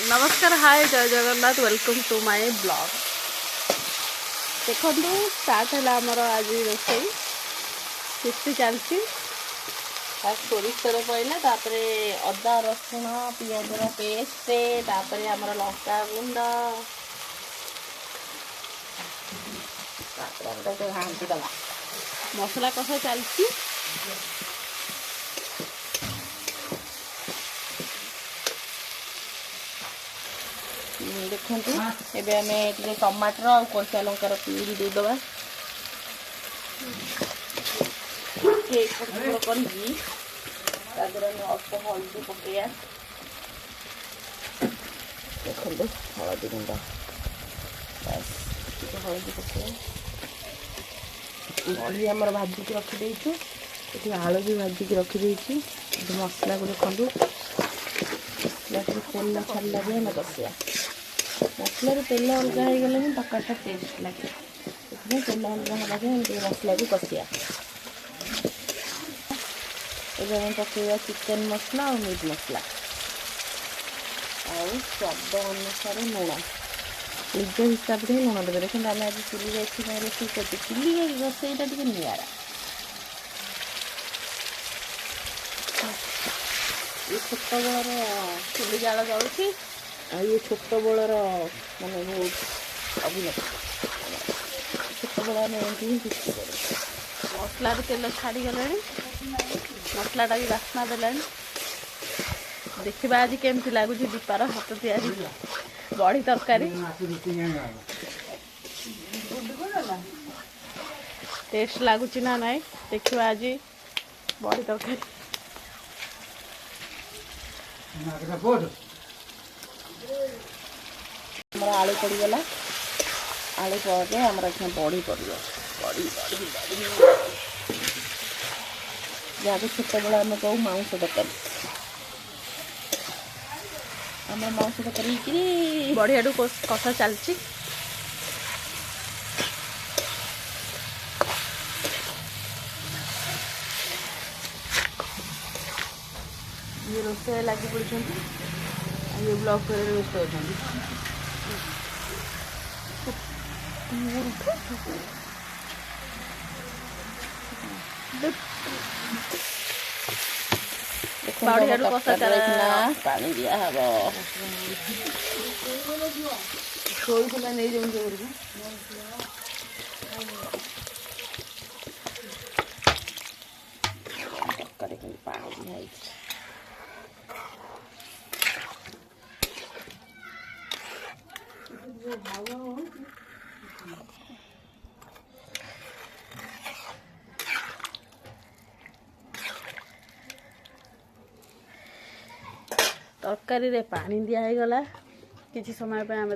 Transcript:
नमस्कार हाय जय Jagannath welcome to my blog. देखो स्टार्ट है आमर आज रोषे किस्ती चलती सोरिष तेल पड़े अदा रसुण पिंज पेस्ट आमर लंका गुंड घाटी दवा मसला कषा चलती। देखो एबे टमाटर और कच्चा लंकार प्यूरी देदेबा कर अल्प हल्दी पकड़ा देखो हल्दी गुंड हल्दी पकड़ा बड़ी आमर भाजिक रखिदे ये आलू भी भाजिक रखिदे मसला को देखो तेल छाड़ा भी ना कसिया मसलार तेल अलग हो गले तरकारीटा टेस्ट लगे तेल अलग लगे मसला भी कसिया एवं पकड़ा चिकेन मसला और मीट मसला और स्वाद अनुसार लुण निज हिसाब से लुण देवे। देखते आम आज चुली रोषे कर चुली रोषेईटा टे निरा ये छोट बड़र चुली जाल जाऊँगी ये छोट बड़र माने बहुत अभिनेता छोट बड़ा मसला तेल छाड़ी गले मसलाटा भी बास्ना देला। देखा आज केमती लगुच दीपार हाथ तैयारी बड़ी तरकारी टेस्ट लगुच ना नाई देखा आज बड़ी तरकारी आलू पड़गला आलू पड़े आम बड़ी पड़ बड़ी जहाँ छोट बड़ा आम कहूँ मांस तरकारी आम मांस तरकारी बढ़िया कषा चलती। ये रोषे लगी पड़ते ये ब्लॉग कर व्यस्त होती पानी दिया हम शोला नहीं जाऊँ पानी दिया तरकारी रे पानी दिया गला किसी समय पे आम